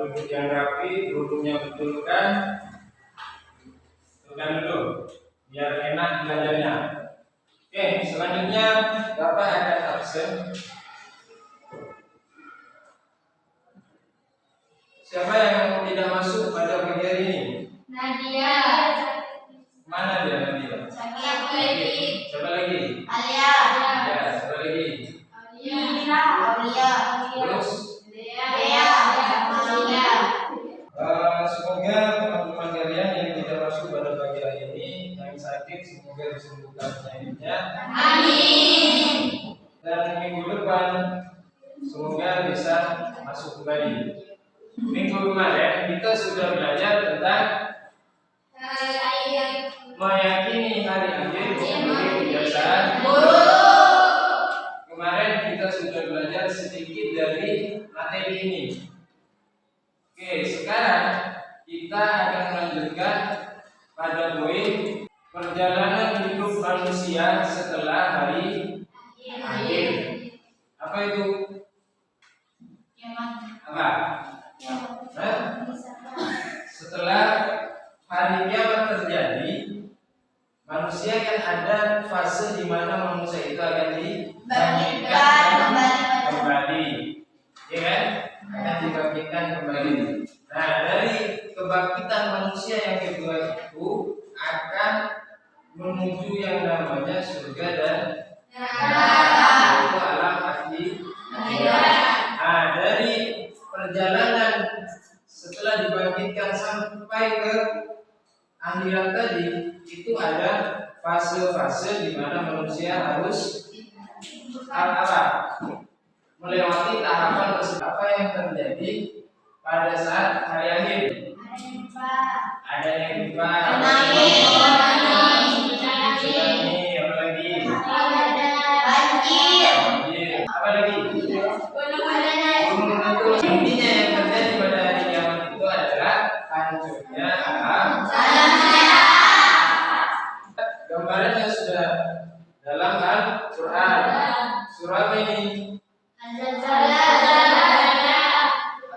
duduk yang rapi, duduknya betul kan? Tekan dulu, biar enak belajarnya. Oke, selanjutnya Bapak akan absen. Siapa yang tidak masuk pada pagi hari ini? Nadia. Mana dia Nadia? Siapa lagi? Siapa lagi? Alia. Ya, siapa lagi? Aulia. Terus? Dea. Aulia. Semoga teman-teman kalian yang tidak masuk pada pagi hari ini, yang sakit semoga disembuhkan penyakitnya. Amin. Dan minggu depan semoga bisa masuk kembali. Minggu kemarin kita sudah belajar tentang meyakini hari akhir memberi kebiasaan. Kemarin kita sudah belajar sedikit dari materi ini. Oke, sekarang kita akan melanjutkan pada poin perjalanan hidup manusia setelah hari akhir. Apa itu? Apa? Setelah hari kiamat terjadi, manusia kan ada fase di mana manusia itu akan dibangkitkan kembali, ya kan? Akan dibangkitkan kembali. Nah, dari kebangkitan manusia yang kedua itu akan menuju yang namanya surga dan yaitu alam akhirat. Nah, dari perjalanan setelah dibangkitkan sampai ke akhirat tadi itu ada fase-fase di mana manusia harus melewati tahapan tersebut. Apa yang terjadi pada saat hari akhir? Ada yang lupa. Tsunami, apa lagi? Banjir. Apa lagi? Intinya yang terjadi pada hari kiamat itu adalah hancurnya alam. Gambarannya sudah dalam Al-Quran. Surah ini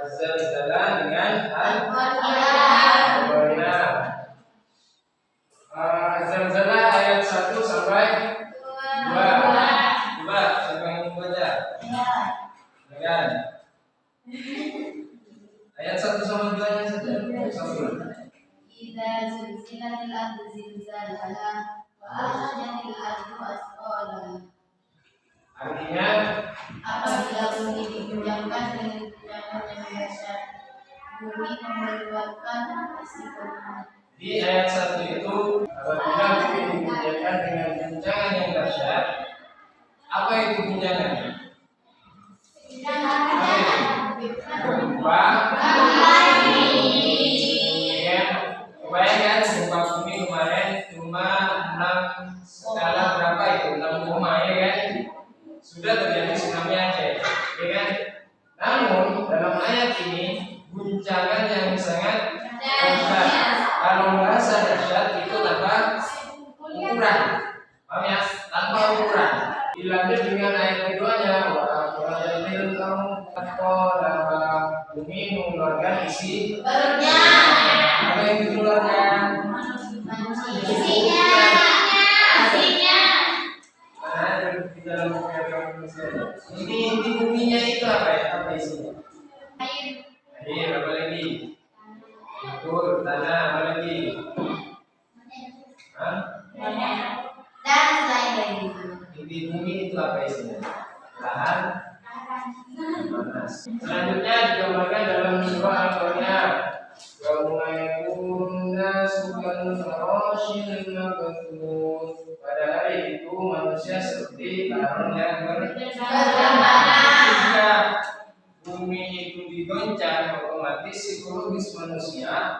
Az-Zalzalah dengan Al-Qari'ah. Az-Zalzalah ayat 1 sampai 2. Coba siapa yang mau baca? Dengan ayat 1 sama 2-nya saja. Idza zulzilatil ardu zilzalaha wa akhrajatil ardu asqalaha. Artinya Apabila bumi digoyangkan dengan guncangan yang dahsyat, bumi mengeluarkan isi bumi. di ayat 1 itu apabila bumi digoyangkan dengan guncangan yang dahsyat, apa itu guncangannya? Gempa. Ya, bayangkan gempa bumi kemarin cuma 6 skala berapa itu? 6 koma, ya kan? Sudah terjadi tsunami Aceh, ya kan? Namun dalam ayat ini guncangan yang sangat dahsyat. Kalau merasa dahsyat itu tanpa ukuran, paham ya? Tanpa ukuran. Dilanjut dengan ayat keduanya, wa'alatil kaum qala bumi mengeluarkan isi Perutnya. apa yang dikeluarkan? Isinya. Di dalam inti buminya itu apa ya? Apa isinya? Air, apa lagi? Betul, tanah, apa lagi? Hah? Dan selain dari itu. Inti bumi itu apa isinya? Lahan panas. Selanjutnya digambarkan dalam surah Al-Qari'ah. Yauma yakunu nasu kal farashil mabthus. Pada hari itu manusia seperti karung yang jika bumi itu digoncang, otomatis psikologis manusia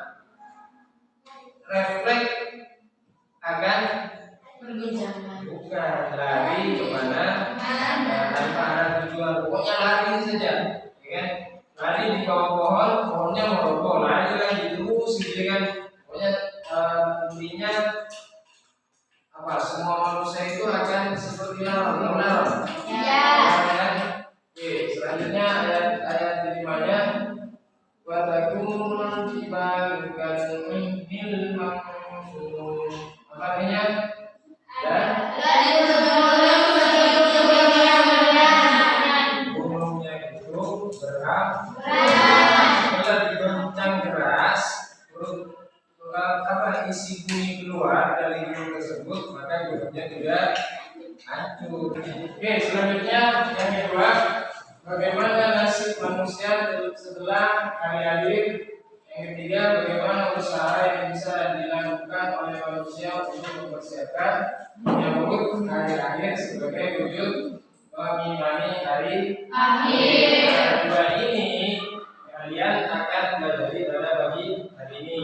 refleks akan bukan lari kemana tanpa ada tujuan, pokoknya lari saja, ya kan? Lari di bawah pohon, pohonnya meroboh, lari lagi terus, gitu kan? Pokoknya intinya apa? Semua manusia itu akan seperti larang. Ya. Oke, selanjutnya ayat di mana? Wa bagaikan mihil manfur. Apa artinya? Dan gunungnya itu berat, bila digoncang keras, apa isi bumi keluar dari gunung tersebut, maka gunungnya tidak hancur. Oke, selanjutnya yang kedua, bagaimana nasib manusia setelah hari akhir. Yang ketiga, bagaimana usaha yang bisa dilakukan oleh manusia untuk mempersiapkan menyambut hari akhir sebagai wujud mengimani hari akhir. Dua ini kalian akan belajar pada pagi hari ini.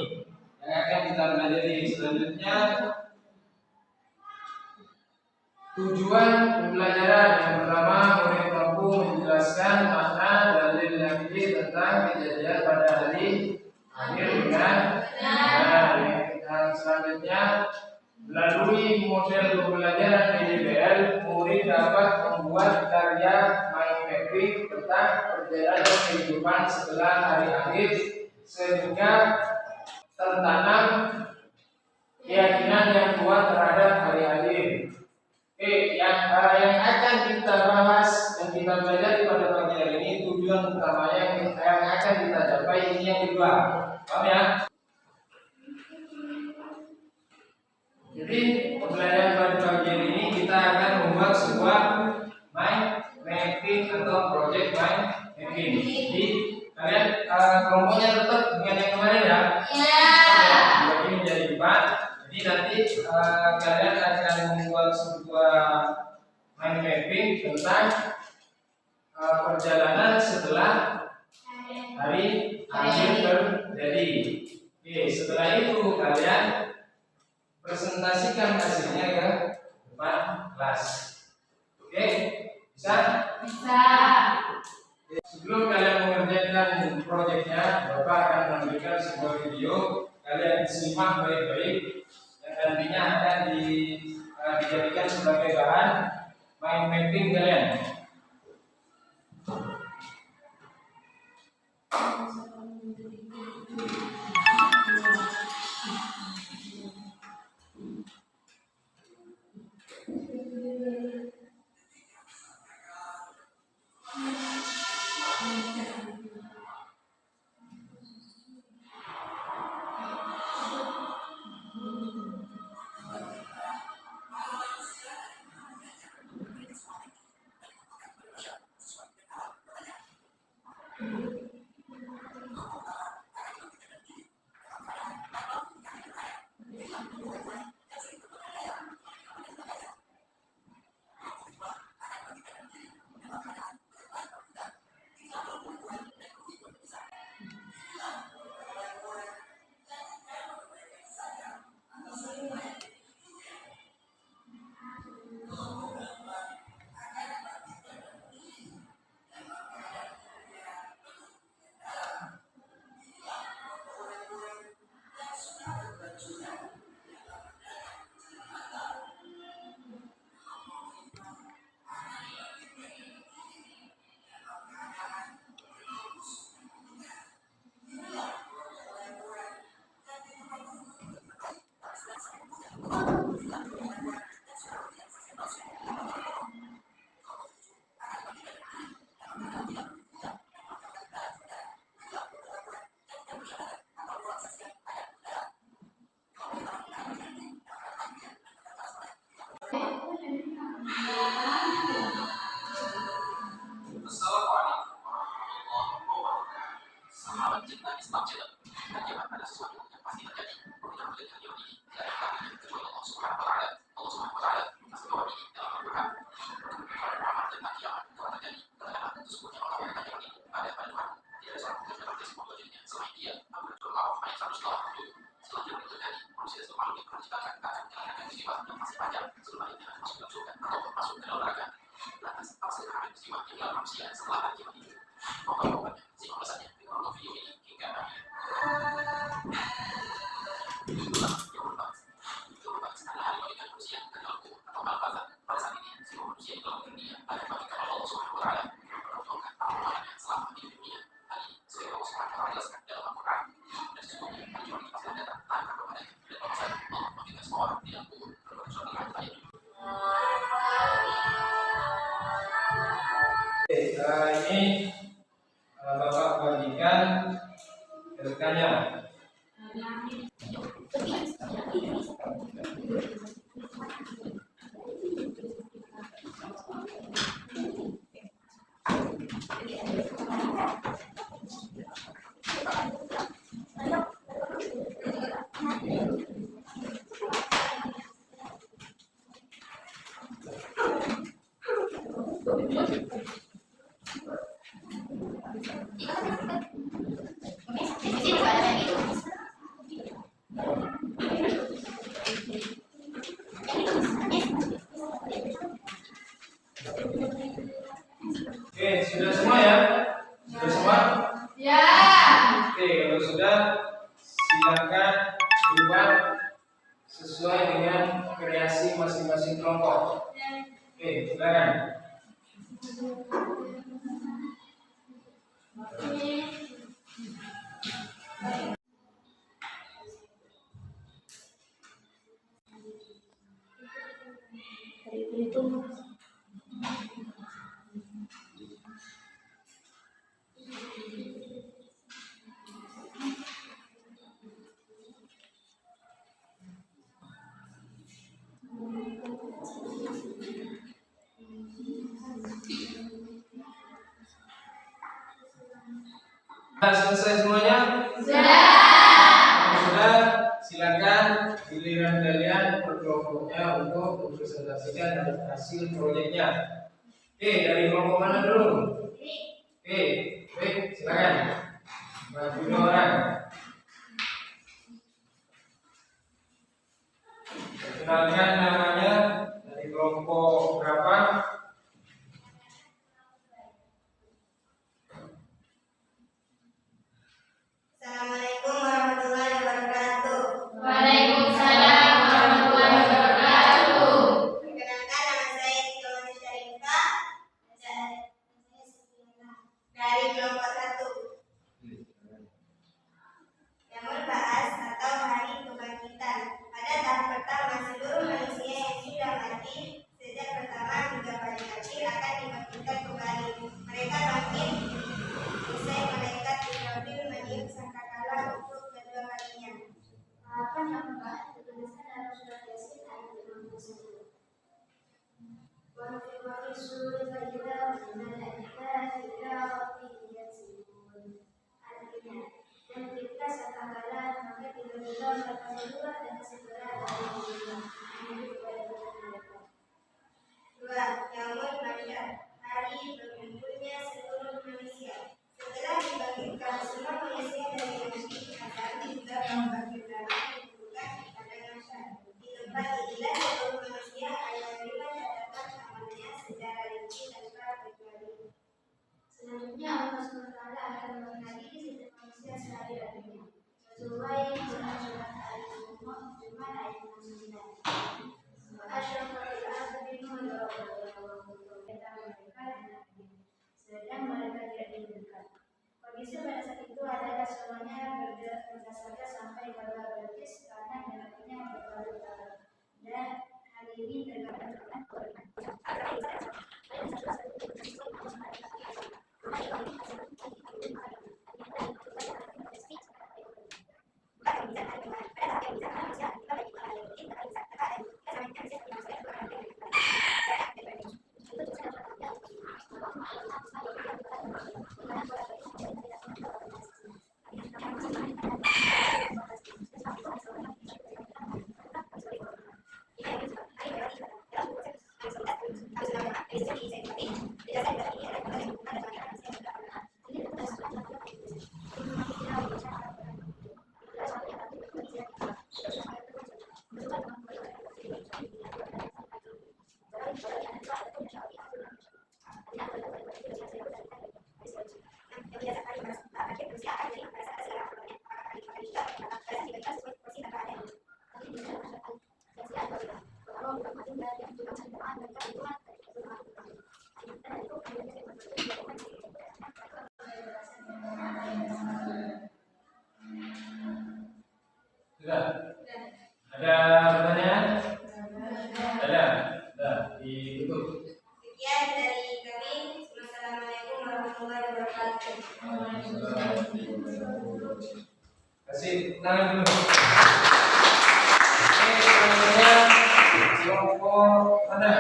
Yang akan kita pelajari selanjutnya, tujuan pembelajaran. Yang pertama, murid mampu menjelaskan makna dalil Nabi tentang kejadian pada hari akhir dengan benar. Yang selanjutnya, melalui model pembelajaran PJBL, murid dapat membuat karya mind mapping tentang perjalanan kehidupan setelah hari akhir sehingga tertanam keyakinan yang kuat terhadap hari akhir. Yang akan kita bahas dan kita pelajari pada pagi hari ini, tujuan utamanya yang akan kita capai ini yang kedua. Paham ya? Jadi pembelajaran pada pagi hari ini kita akan membuat sebuah mind mapping atau project mind mapping. Jadi kalian kelompoknya tetap dengan yang kemarin ya? Iya. Dibagi menjadi 4. Jadi nanti kalian akan membuat sebuah mind mapping tentang perjalanan setelah hari akhir terjadi. Oke, setelah itu kalian presentasikan hasilnya ke depan kelas. Oke, bisa? Bisa. Sebelum kalian mengerjakan proyeknya, Bapak akan memberikan sebuah video. Kalian simak baik-baik yang nantinya akan dijadikan sebagai bahan mind mapping kalian. Rekannya. Jadi baca itu. Oke, sudah semua ya? Sudah semua? Ya. Oke, kalau sudah silakan buat sesuai dengan kreasi masing-masing kelompok. Oke, silakan. Sudah selesai semuanya? Sudah. Kalau sudah, silakan giliran kalian per kelompoknya untuk mempresentasikan hasil proyeknya. Oke, dari kelompok mana dulu? Oke, baik, silakan. Maju 2 orang. Perkenalkan namanya, dari kelompok berapa? Assalamualaikum warahmatullahi wabarakatuh. Waalaikumsalam warahmatullahi wabarakatuh. Perkenalkan, nama saya Siti Syarifah dari kelompok 1 yang membahas atau hari kebangkitan. Pada tahap pertama, seluruh manusia yang sudah mati sejak pertama hingga paling akhir akan dibangkitkan kembali. Mereka bangkit usai malaikat Israfil meniup sangkakala untuk kedua kalinya. Tahapan yang membahas dituliskan dalam surat Yasin ayat 51. Wa fi suri fajra minal ajdathi ila rabbihim yansibun. Artinya, dan ketika sangkakala maka tiba-tiba mereka keluar dan segera dari dunia menuju kepada Tuhan mereka. 2. Yaumul Mahsyar, hari berkumpulnya seluruh manusia. Setelah dibangkitkan semua manusia dari mati, akan juga membangkitkan dikumpulkan di padang mahsyar. Di tempat inilah seluruh manusia akan menerima catatan amalnya secara rinci tanpa kecuali. Selanjutnya Allah SWT akan mengadili setiap manusia sehari harinya sesuai dengan surat Al-Jumu'ah ayat 69. Asyrafatil ardu binuri sedang mereka tidak diberikan. Kondisi pada saat itu adalah semuanya berdasarkan sampai pada Belkis karena neneknya berlalu dan hari ini terkadang Sudah? Ada pertanyaan? Ada? Sudah, ditutup. Sekian dari kami. Wassalamualaikum warahmatullahi wabarakatuh. Waalaikumsalam warahmatullahi wabarakatuh. Kasih tangan dulu. Oke, selanjutnya kelompok mana?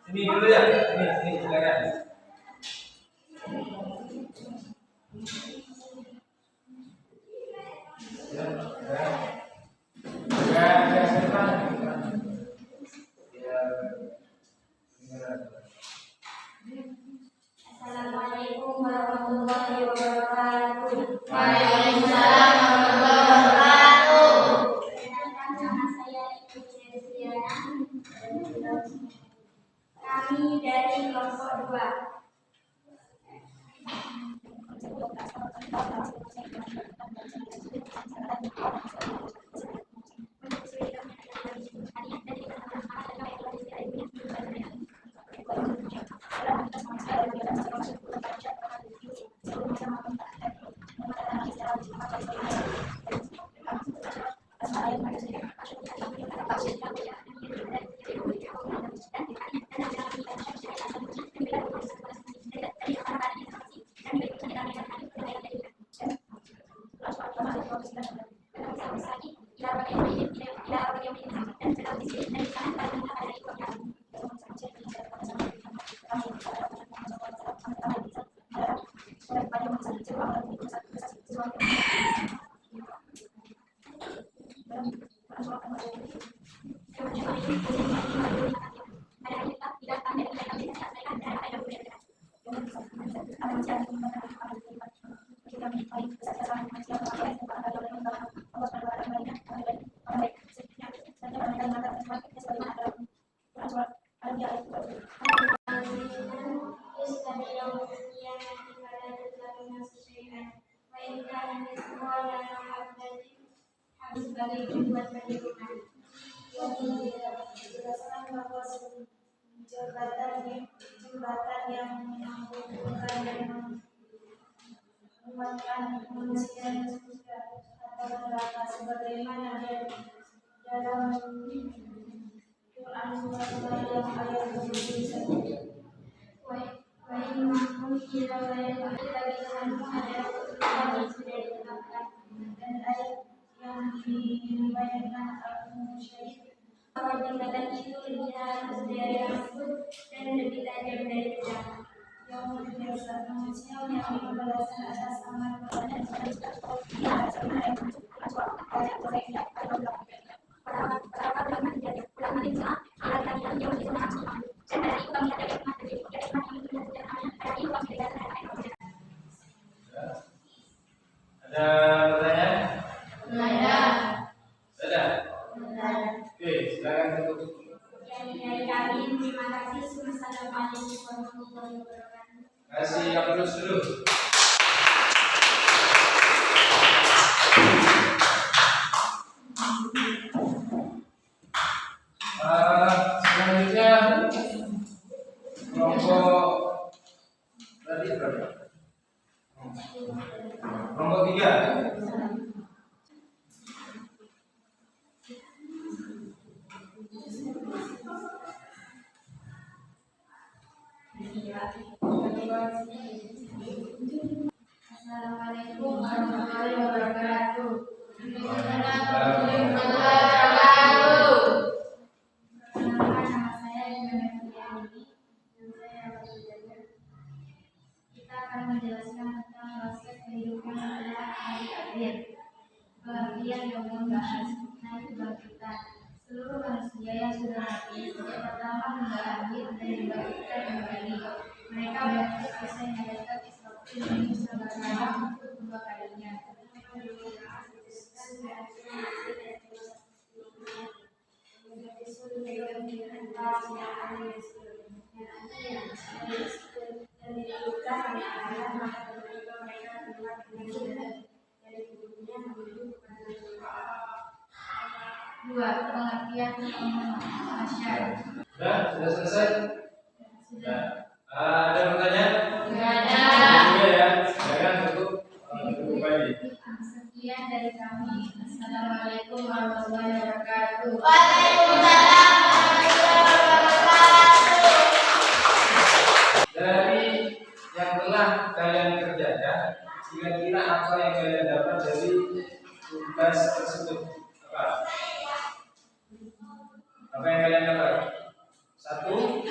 Ini dulu ya. Ini silakan. Assalamualaikum warahmatullahi wabarakatuh. Waalaikumsalam warahmatullahi wabarakatuh. Perkenalkan, nama saya Ibu Nesliana. Kami dari kelompok 2. Sebagai tujuan pendidikan, dijelaskan bahwa jembatan yang menghubungkan dan menguatkan manusia dan surga atau neraka, sebagaimana dalam Quran surat Maryam ayat 21. Wa innakum ila bagi Tuhanmu adalah keturunan yang sudah ditetapkan, dan ayat yang dibayangkan al-musyrik bahwa jembatan itu lebih halus dari rambut dan lebih tajam dari pedang. Yang biasa manusia yang pembalasan atas amal perbuatan Ada pertanyaan? Ada? Oke, silakan tutup. dari kami. Terima kasih. Wassalamualaikum warahmatullahi wabarakatuh. Kasih aplaus dulu. Selanjutnya kelompok tadi berapa? Kelompok 3. Assalamualaikum warahmatullahi wabarakatuh. Waalaikumsalam warahmatullahi wabarakatuh. Perkenalkan, nama saya Yuni Fitriani, dan saya dapat belajar. Kita akan menjelaskan tentang proses kehidupan setelah hari akhir. Pengertian yang membahas mengenai kebangkitan. Seluruh manusia yang sudah mati sejak pertama hingga akhir dan dibangkitkan kembali. Mereka bangkit selesai malaikat Israfil menyusul berkata untuk kedua kalinya. Dua, pengertian masyarakat. Sudah selesai? Sudah. Ada pertanyaan? Tidak ada. Juga ya. Silakan tutup kembali. Sekian dari kami. Assalamualaikum warahmatullahi wabarakatuh. Waalaikumsalam warahmatullahi wabarakatuh. Dari yang telah kalian kerjakan, kira-kira apa yang kalian dapat dari tugas tersebut? Apa yang kalian dapat? Satu,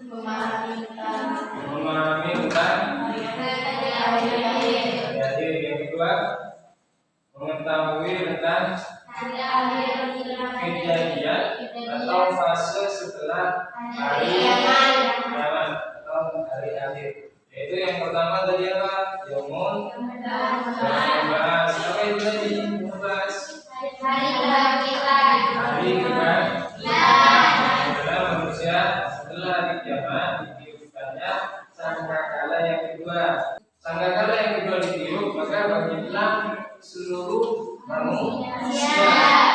memahami tentang hari-hari. Yang kedua, mengetahui tentang kejadian atau fase setelah hari kiamat atau hari akhir. Yaitu yang pertama tadi apa? Yaumul membahas apa itu tadi? Membahas hari adalah manusia setelah hari kiamat ditiupkannya sangkakala yang kedua. Sangkakala yang kedua ditiup, maka bangkitlah seluruh manusia,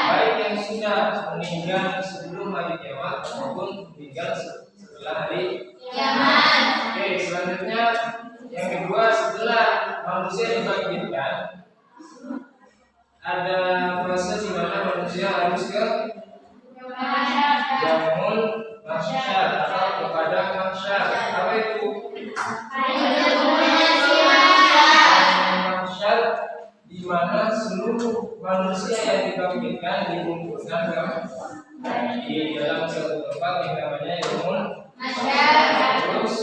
baik yang sudah meninggal sebelum hari kiamat maupun meninggal setelah hari kiamat. Oke, selanjutnya yang kedua, setelah manusia dibangkitkan, ada fase di mana manusia harus ke yaumul mahsyar atau kepada mahsyar. Apa itu? Mahsyar di mana seluruh manusia yang dibangkitkan dikumpulkan di dalam satu tempat yang namanya yaumul mahsyar. Terus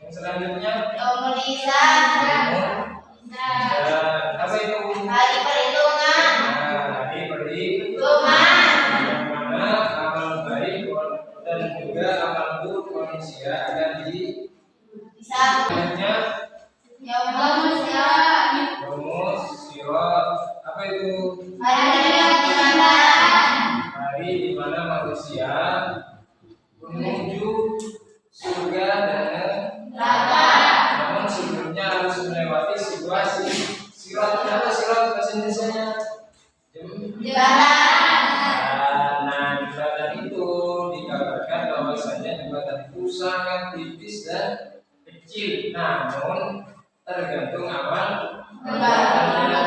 yang selanjutnya yaumul hisab. Apa itu? Hari perhitungan. Hari perhitungan. Yang mana amal baik dan juga amal buruk manusia akan dihisab. Selanjutnya yaumul sirat. Apa itu? Hari di mana manusia menuju surga dan neraka. Namun sebelumnya harus melewati sebuah sirat. Apa sirat bahasa Indonesianya? Jembatan. Nah, jembatan itu dikabarkan bahwasanya jembatan itu sangat tipis dan kecil. Namun tergantung amal perbuatannya.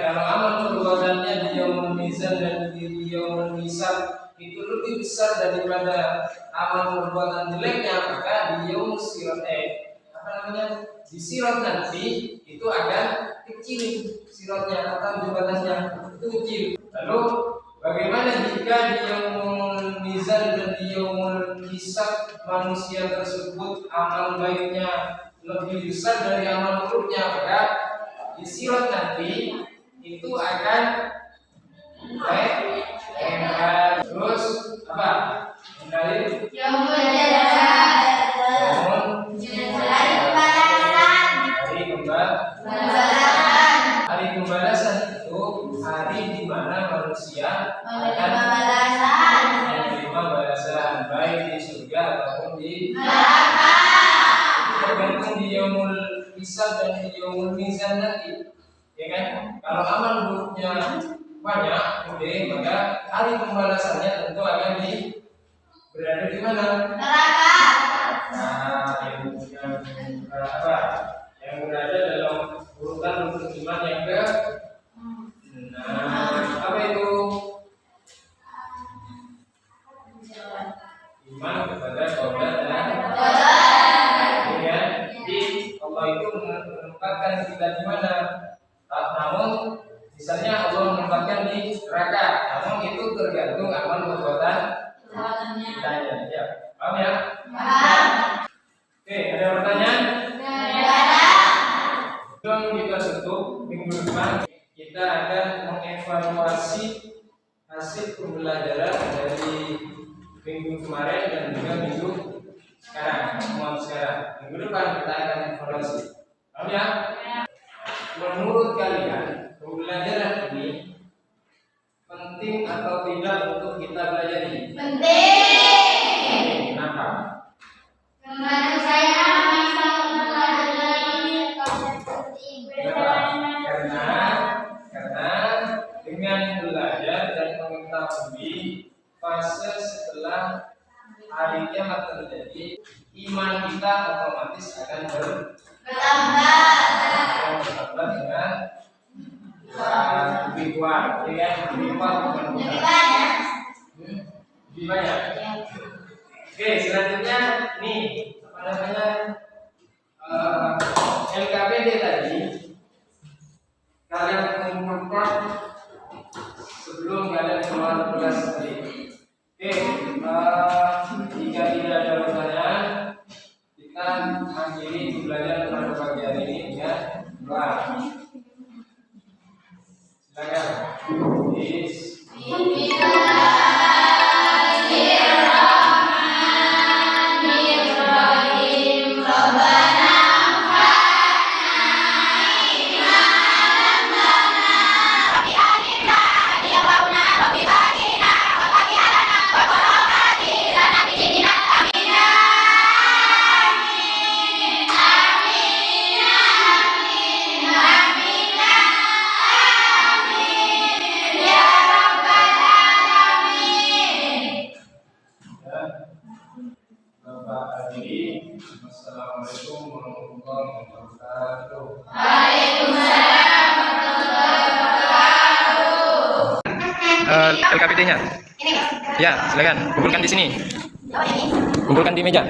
Kalau amal perbuatannya di yaumul mizan dan di yaumul hisab itu lebih besar daripada amal perbuatan jeleknya, maka di yaumul sirat di sirat nanti itu akan kecil siratnya atau jembatannya itu kecil. Lalu bagaimana jika di yaumul mizan dan di yaumul hisab manusia tersebut amal baiknya lebih besar dari amal buruknya, maka di sirat nanti itu akan baik. Terus apa? Kembali hari pembalasan itu hari di mana manusia akan menerima balasan baik di surga ataupun di neraka. Itu tergantung di yaumul hisab dan di yaumul mizan nanti, ya kan? Kalau amal buruknya banyak, maka hari pembalasannya tentu akan berada di mana? Neraka. Nah, yang berada dalam urutan rukun iman yang ke apa itu? Iman kepada qada dan qadar. Ya, jadi Allah itu menempatkan kita di mana? Namun misalnya Allah menempatkan di neraka, namun itu tergantung amal perbuatan kita. Ya, paham ya? Paham. Oke, ada pertanyaan? Sebelum kita tutup, minggu depan kita akan mengevaluasi hasil pembelajaran dari minggu kemarin dan juga minggu sekarang. Minggu depan kita akan evaluasi. Paham ya? Menurut kalian pembelajaran ini penting atau tidak untuk kita pelajari? Penting. Kenapa? Karena saya karena dengan belajar dan mengetahui fase setelah hari kiamat terjadi, iman kita otomatis akan bertambah dengan lebih kuat, lebih banyak. Oke, selanjutnya nih Jika tidak ada pertanyaan, kita akhiri pembelajaran pada pagi hari ini dengan doa. Silakan. Bapak Adili, Assalamualaikum warahmatullahi wabarakatuh. LKPD-nya. Ya, silakan. Kumpulkan di sini. Kumpulkan di meja.